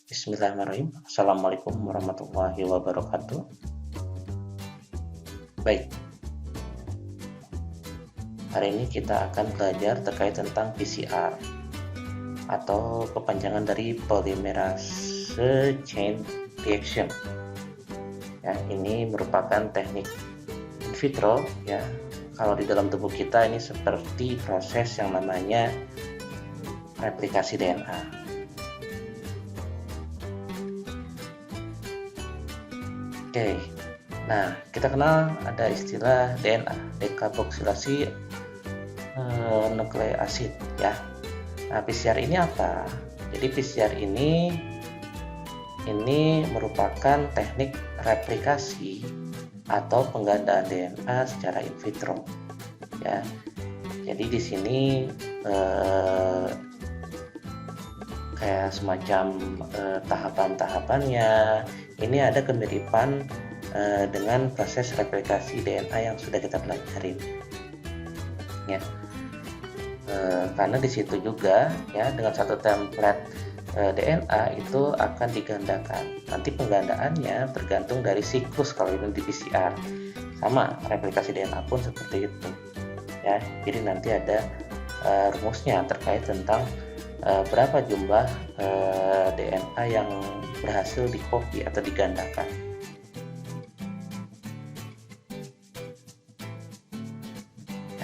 Bismillahirrahmanirrahim. Assalamualaikum warahmatullahi wabarakatuh. Baik, hari ini kita akan belajar terkait tentang PCR atau kepanjangan dari polymerase chain reaction. Ya, ini merupakan teknik in vitro ya. Kalau di dalam tubuh kita ini seperti proses yang namanya replikasi DNA. Oke, nah kita kenal ada istilah DNA, dekarboksilasi nukleik asid ya. Nah, PCR ini apa? Jadi PCR ini merupakan teknik replikasi atau penggandaan DNA secara in vitro ya. Jadi di sini kayak semacam tahapan-tahapannya. Ini ada kemiripan dengan proses replikasi DNA yang sudah kita pelajarin ya. Karena di situ juga ya, dengan satu template DNA itu akan digandakan. Nanti penggandaannya tergantung dari siklus kalau ini di PCR. Sama replikasi DNA pun seperti itu ya. Jadi nanti ada rumusnya terkait tentang berapa jumlah DNA yang berhasil dikopi atau digandakan.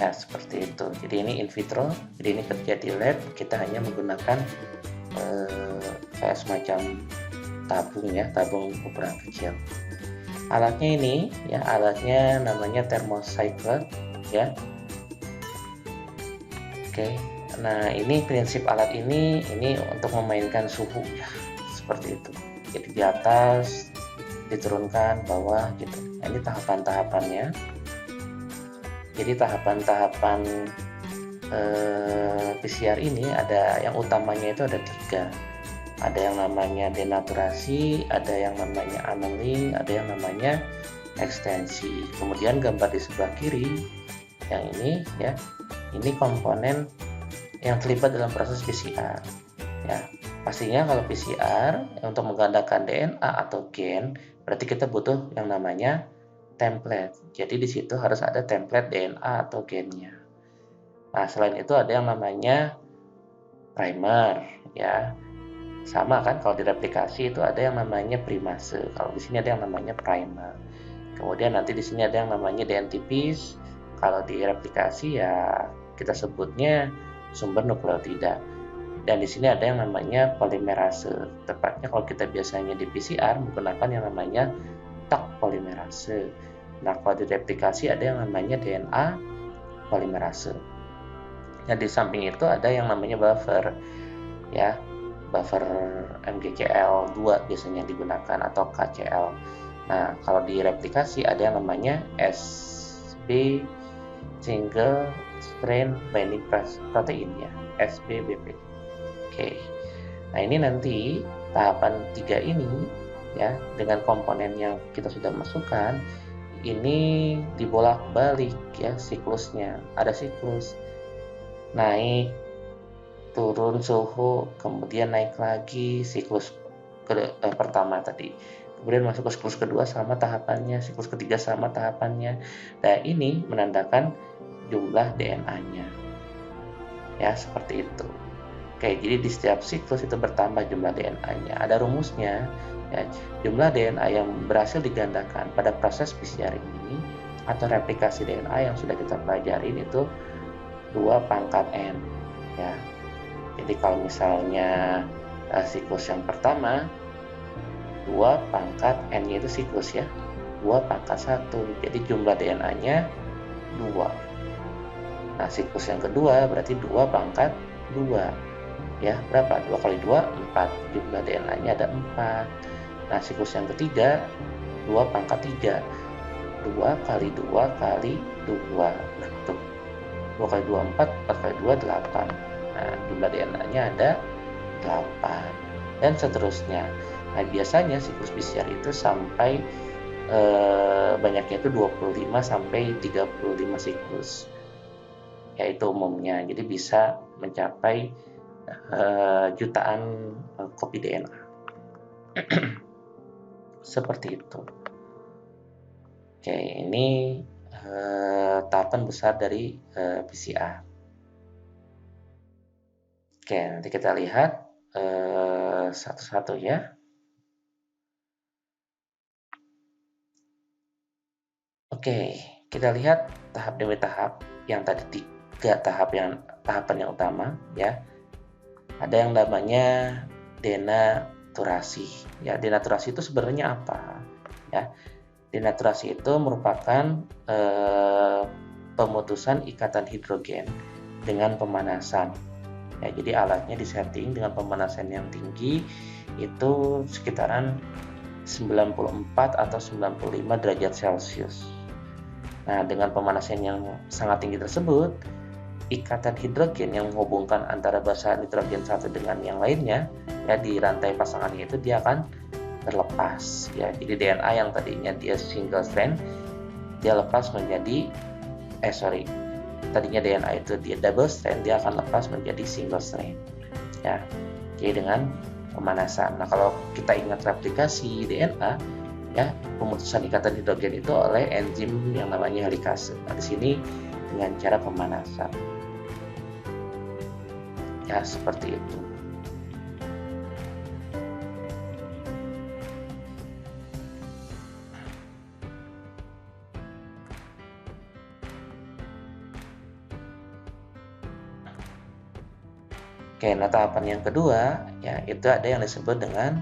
Ya, seperti itu. Jadi ini in vitro, jadi ini kerja di lab, kita hanya menggunakan kayak semacam tabung ya, tabung ukuran kecil. Alatnya ini ya, alatnya namanya thermocycler ya. Oke. Nah, ini prinsip alat ini untuk memainkan suhu ya, seperti itu. Jadi di atas diturunkan, bawah gitu. Nah, ini tahapan-tahapannya. Jadi tahapan-tahapan PCR ini ada yang utamanya itu ada 3. Ada yang namanya denaturasi, ada yang namanya annealing, ada yang namanya ekstensi. Kemudian gambar di sebelah kiri yang ini ya, ini komponen yang terlibat dalam proses PCR ya. Pastinya kalau PCR untuk menggandakan DNA atau gen, berarti kita butuh yang namanya template. Jadi di situ harus ada template DNA atau gennya. Nah, selain itu ada yang namanya primer ya. Sama kan, kalau direplikasi itu ada yang namanya primase. Kalau di sini ada yang namanya primer. Kemudian nanti di sini ada yang namanya DNTPase. Kalau direplikasi ya kita sebutnya sumber nukleotida. Dan di sini ada yang namanya polimerase. Tepatnya kalau kita biasanya di PCR menggunakan yang namanya Taq polimerase. Nah, kalau direplikasi ada yang namanya DNA polimerase. Nah, di samping itu ada yang namanya buffer ya. Buffer MgCl2 biasanya digunakan atau KCl. Nah, kalau direplikasi ada yang namanya SB single strain binding protein ya, SBBP. Oke. Nah, ini nanti tahapan 3 ini ya, dengan komponen yang kita sudah masukkan ini dibolak-balik ya siklusnya. Ada siklus naik turun suhu, kemudian naik lagi siklus pertama tadi, kemudian masuk ke siklus kedua sama tahapannya, siklus ketiga sama tahapannya. Nah, ini menandakan jumlah DNA-nya ya, seperti itu. Oke, jadi di setiap siklus itu bertambah jumlah DNA-nya. Ada rumusnya ya, jumlah DNA yang berhasil digandakan pada proses PCR ini atau replikasi DNA yang sudah kita pelajarin itu 2 pangkat N ya. Jadi kalau misalnya siklus yang pertama 2 pangkat N-nya itu siklus ya, 2 pangkat 1, jadi jumlah DNA-nya 2. Nah, siklus yang kedua berarti 2 pangkat 2 ya, berapa? 2 kali 2 4, jumlah DNA-nya ada 4. Nah, siklus yang ketiga 2 pangkat 3, 2 kali 2 kali 2, betul, 2 kali 2 4, 4 kali 2 8. Nah, jumlah DNA-nya ada 8 dan seterusnya. Nah, biasanya siklus PCR itu sampai banyaknya itu 25 sampai 35 siklus. Yaitu umumnya. Jadi bisa mencapai jutaan kopi DNA. Seperti itu. Oke, ini tahapan besar dari PCR. Oke, nanti kita lihat satu-satu ya. Oke, kita lihat tahap demi tahap. Yang tadi 3 tahapan yang utama ya. Ada yang namanya denaturasi. Ya, denaturasi itu sebenarnya apa? Ya, denaturasi itu merupakan pemutusan ikatan hidrogen dengan pemanasan. Ya, jadi alatnya disetting dengan pemanasan yang tinggi itu sekitaran 94 atau 95 derajat Celcius. Nah, dengan pemanasan yang sangat tinggi tersebut, ikatan hidrogen yang menghubungkan antara basa nitrogen satu dengan yang lainnya ya di rantai pasangannya itu dia akan terlepas ya. Jadi DNA yang tadinya dia single strand dia lepas menjadi tadinya DNA itu dia double strand, dia akan lepas menjadi single strand ya. Jadi dengan pemanasan. Nah, kalau kita ingat replikasi DNA ya, pemutusan ikatan hidrogen itu oleh enzim yang namanya helikase. Nah, di sini dengan cara pemanasan. Ya, seperti itu. Oke, nah tahapan yang kedua ya itu ada yang disebut dengan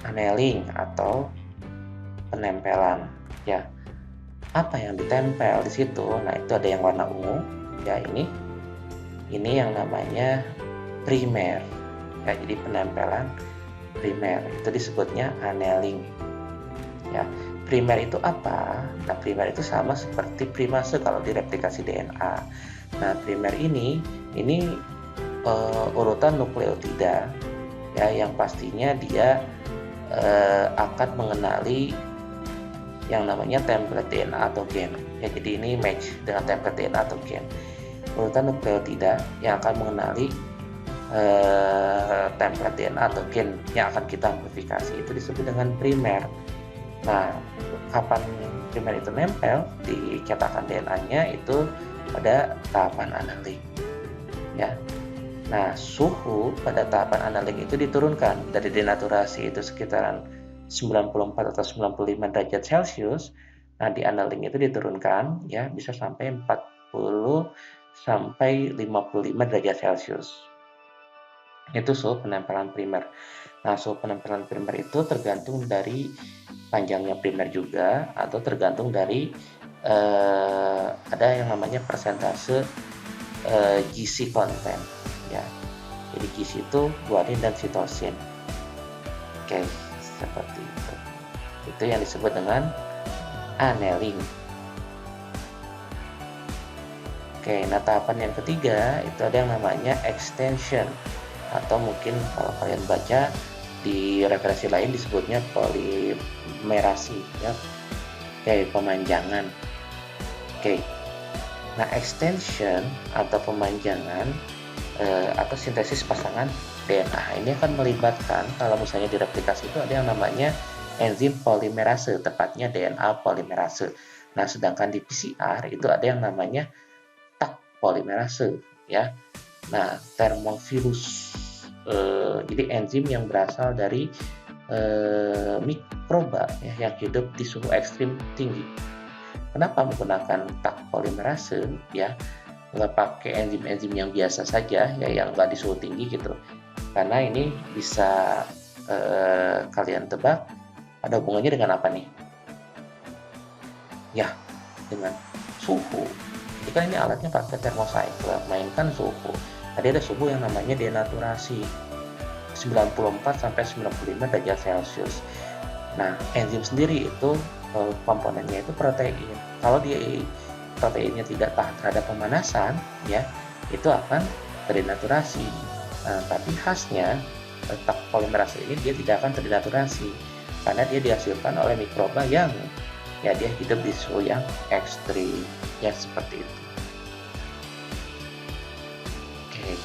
annealing atau penempelan ya. Apa yang ditempel di situ? Nah, itu ada yang warna ungu ya, ini yang namanya primer ya. Jadi penempelan primer itu disebutnya annealing ya. Primer itu apa? Nah, primer itu sama seperti primase kalau di replikasi DNA. Nah, primer ini urutan nukleotida ya, yang pastinya dia akan mengenali yang namanya template DNA atau gen ya. Jadi ini match dengan template DNA atau gen. Urutan nukleotida yang akan mengenali template DNA atau gen yang akan kita amplifikasi itu disebut dengan primer. Nah, kapan primer itu nempel di cetakan DNA-nya itu pada tahapan annealing ya. Nah, suhu pada tahapan annealing itu diturunkan dari denaturasi itu sekitaran 94 atau 95 derajat Celcius. Nah, di annealing itu diturunkan ya bisa sampai 40 sampai 55 derajat Celcius. Itu suhu penempelan primer. Nah, suhu penempelan primer itu tergantung dari panjangnya primer juga atau tergantung dari ada yang namanya persentase GC content ya. Jadi GC itu guanin dan sitosin. Oke, seperti itu. Itu yang disebut dengan annealing. Oke, nah tahapan yang ketiga itu ada yang namanya extension atau mungkin kalau kalian baca di referensi lain disebutnya polimerasi ya. Oke, pemanjangan. Oke. Nah, extension atau pemanjangan atau sintesis pasangan DNA ini akan melibatkan, kalau misalnya di replikasi itu ada yang namanya enzim polimerase, tepatnya DNA polimerase. Nah, sedangkan di PCR itu ada yang namanya Taq polimerase ya. Nah, thermophilus jadi enzim yang berasal dari mikroba ya, yang hidup di suhu ekstrim tinggi. Kenapa menggunakan Taq polimerase ya? Nggak pakai enzim-enzim yang biasa saja ya, yang nggak di suhu tinggi gitu, karena ini bisa kalian tebak ada hubungannya dengan apa nih ya, dengan suhu. Jadi kan ini alatnya pakai thermocycle, mainkan suhu. Tadi ada suhu yang namanya denaturasi 94 sampai 95 derajat Celcius. Nah, enzim sendiri itu komponennya itu protein. Kalau dia proteinnya tidak tahan terhadap pemanasan ya, itu akan terdenaturasi. Nah, tapi khasnya Taq polimerase ini dia tidak akan terdenaturasi karena dia dihasilkan oleh mikroba yang ya dia hidup di suhu yang ekstrim ya, seperti itu. Oke.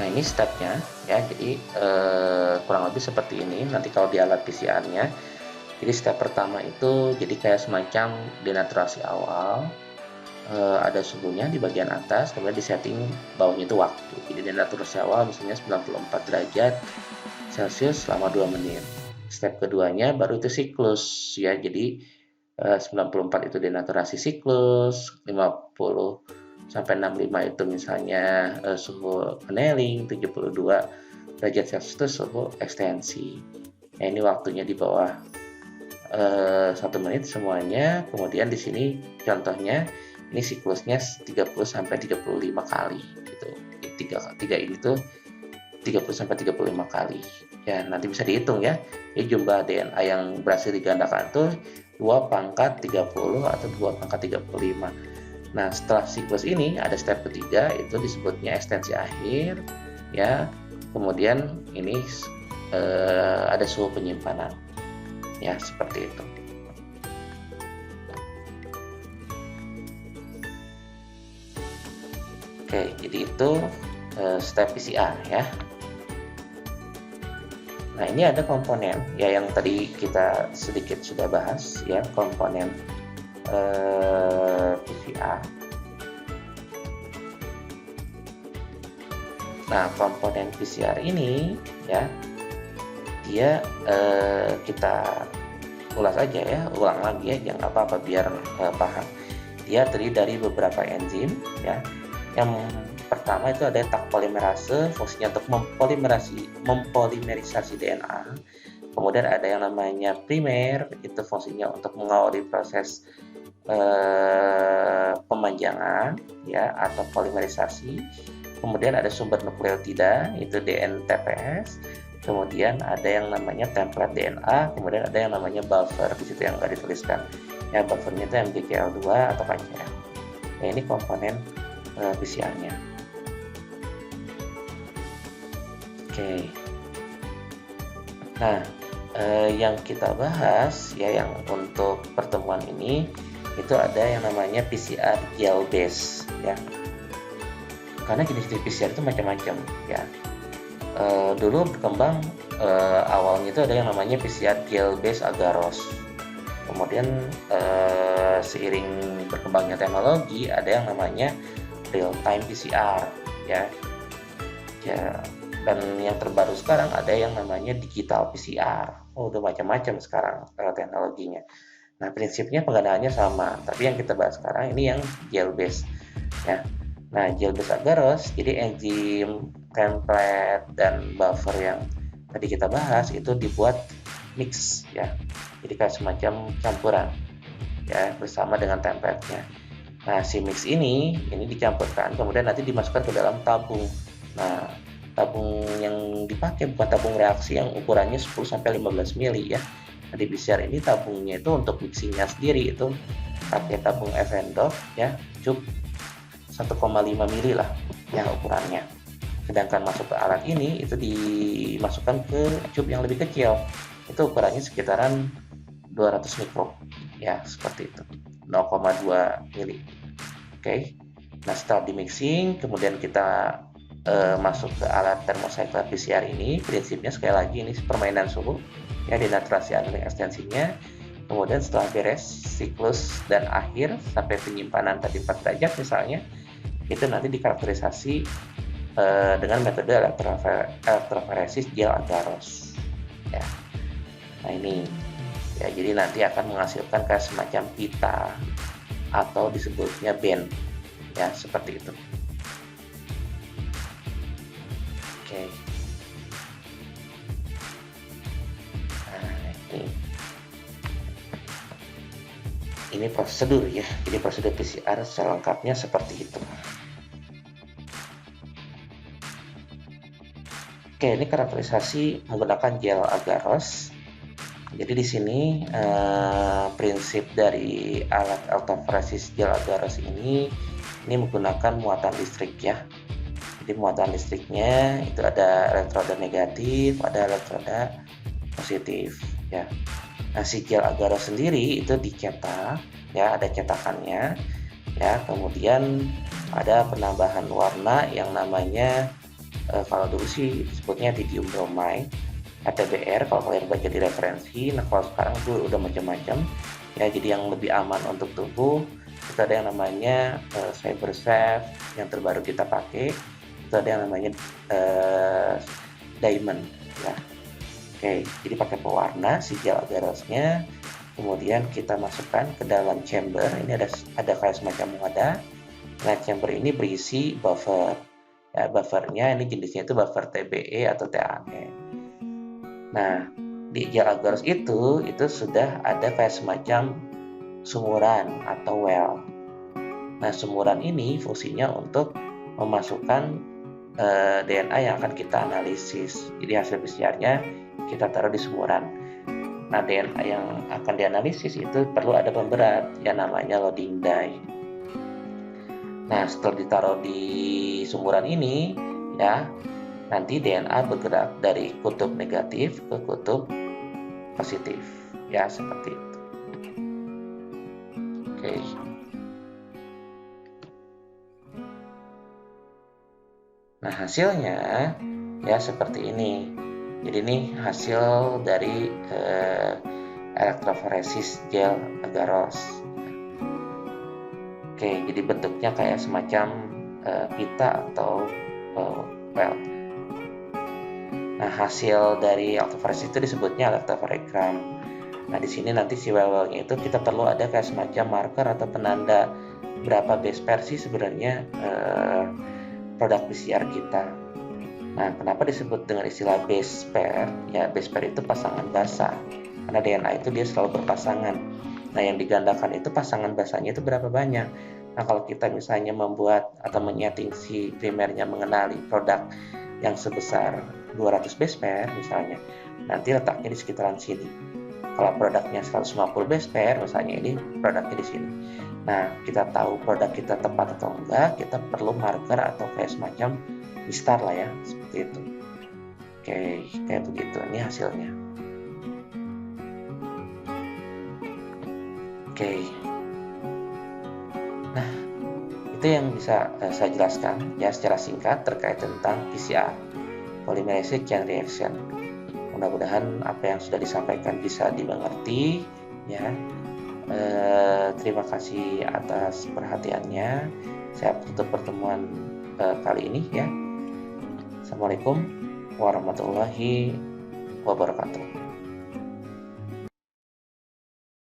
Nah, ini stepnya ya, jadi kurang lebih seperti ini nanti kalau di alat PCR-nya. Jadi step pertama itu jadi kayak semacam denaturasi awal, ada suhunya di bagian atas, kemudian di setting bawahnya itu waktu. Jadi denaturasi awal misalnya 94 derajat Celcius selama 2 menit. Step keduanya baru itu siklus ya, jadi 94 itu denaturasi siklus, 50 sampai 65 itu misalnya suhu annealing, 72 derajat Celcius itu suhu ekstensi. Nah, ini waktunya di bawah 1 menit semuanya. Kemudian di sini contohnya ini siklusnya 30 sampai 35 kali gitu. Tiga ini tuh 30 sampai 35 kali. Ya, nanti bisa dihitung ya. Jadi jumlah DNA yang berhasil digandakan tuh 2 pangkat 30 atau 2 pangkat 35. Nah, setelah siklus ini ada step ketiga, itu disebutnya ekstensi akhir ya. Kemudian ini ada suhu penyimpanan. Ya, seperti itu. Oke, jadi itu step PCR ya. Nah, ini ada komponen ya yang tadi kita sedikit sudah bahas ya, komponen PCR. Nah, komponen PCR ini ya, dia kita ulas aja ya, ulang lagi ya, jangan apa-apa biar paham. Dia terdiri dari beberapa enzim ya. Yang pertama itu ada Tak polimerase, fungsinya untuk mempolimerisasi DNA. Kemudian ada yang namanya primer, itu fungsinya untuk mengawali proses pemanjangan ya atau polimerisasi. Kemudian ada sumber nukleotida, itu DNTPS. Kemudian ada yang namanya template DNA, kemudian ada yang namanya buffer, di situ yang nggak dituliskan. Ya, buffernya itu MGCL2 atau KCL. Nah, ini komponen PCR-nya. Oke. Nah, yang kita bahas ya, yang untuk pertemuan ini itu ada yang namanya PCR gel base ya. Karena jenis-jenis PCR itu macam-macam ya. Dulu berkembang awalnya itu ada yang namanya PCR gel base agarose. Kemudian seiring berkembangnya teknologi ada yang namanya real time PCR ya. Dan yang terbaru sekarang ada yang namanya digital PCR. Udah macam-macam sekarang teknologinya. Nah, prinsipnya penggunaannya sama, tapi yang kita bahas sekarang ini yang gel base ya. Nah, gel base agarose, jadi enzim, template, dan buffer yang tadi kita bahas itu dibuat mix ya. Jadi kayak semacam campuran ya bersama dengan template-nya. Nah, si mix ini dicampurkan, kemudian nanti dimasukkan ke dalam tabung. Nah, tabung yang dipakai bukan tabung reaksi yang ukurannya 10 sampai 15 mili ya. Nah, di PCR ini tabungnya itu untuk mixingnya sendiri itu pakai tabung Evendov ya, cup 1,5 mili lah ya ukurannya. Sedangkan masuk ke alat ini itu dimasukkan ke cup yang lebih kecil. Itu ukurannya sekitaran 200 mikro ya, seperti itu, 0,2 mili. Oke. Nah, setelah di mixing kemudian kita masuk ke alat thermocycler PCR ini. Prinsipnya sekali lagi ini permainan suhu ya, denaturasi annealing ekstensinya. Kemudian setelah beres siklus dan akhir sampai penyimpanan tadi 4 derajat misalnya, itu nanti dikarakterisasi dengan metode elektroforesis gel agarose ya. Nah, ini ya, jadi nanti akan menghasilkan kayak semacam pita atau disebutnya band ya, seperti itu. Oke. Nah, ini prosedur ya, jadi prosedur PCR selengkapnya seperti itu. Oke, ini karakterisasi menggunakan gel agarose. Jadi di sini prinsip dari alat elektroforesis gel agarose ini menggunakan muatan listrik ya. Jadi muatan listriknya itu ada elektroda negatif, ada elektroda positif ya. Nah, si gel agarose sendiri itu dicetak ya, ada cetakannya ya. Kemudian ada penambahan warna yang namanya kalau dulu sih sebutnya didium bromide, ATBR kalau kalian baca di referensi. Nah kalau sekarang tuh udah macam-macam ya, jadi yang lebih aman untuk tubuh itu ada yang namanya CyberSafe yang terbaru kita pakai, itu ada yang namanya Diamond ya. Oke, jadi pakai pewarna si gel agarosnya, kemudian kita masukkan ke dalam chamber. Ini ada kayak semacam wadah. Nah chamber ini berisi buffer ya, buffernya ini jenisnya itu buffer TBE atau TAE. Nah di gel agarose itu sudah ada kayak semacam sumuran atau well. Nah sumuran ini fungsinya untuk memasukkan DNA yang akan kita analisis. Jadi hasil PCR-nya kita taruh di sumuran. Nah DNA yang akan dianalisis itu perlu ada pemberat yang namanya loading die. Nah setelah ditaruh di sumuran ini ya, nanti DNA bergerak dari kutub negatif ke kutub positif ya, seperti itu. Oke. Nah hasilnya ya seperti ini. Jadi ini hasil dari elektroforesis gel agarose. Oke, jadi bentuknya kayak semacam pita atau well. Nah hasil dari elektroforesis itu disebutnya elektroforegram. Nah di sini nanti si well-nya itu kita perlu ada kayak semacam marker atau penanda berapa base pair sih sebenarnya produk PCR kita. Nah, kenapa disebut dengan istilah base pair? Ya, base pair itu pasangan basa. Karena DNA itu dia selalu berpasangan. Nah, yang digandakan itu pasangan basanya itu berapa banyak. Nah, kalau kita misalnya membuat atau menyeting si primernya mengenali produk yang sebesar 200 base pair misalnya, nanti letaknya di sekitaran sini. Kalau produknya 150 base pair, misalnya ini produknya di sini. Nah, kita tahu produk kita tepat atau enggak, kita perlu marker atau kayak semacam mistar lah ya, seperti itu. Oke, kayak begitu. Ini hasilnya. Oke. Nah, itu yang bisa saya jelaskan ya secara singkat terkait tentang PCR, polymerase chain reaction. Mudah-mudahan apa yang sudah disampaikan bisa dimengerti ya. Terima kasih atas perhatiannya. Saya tutup pertemuan kali ini ya. Assalamualaikum warahmatullahi wabarakatuh.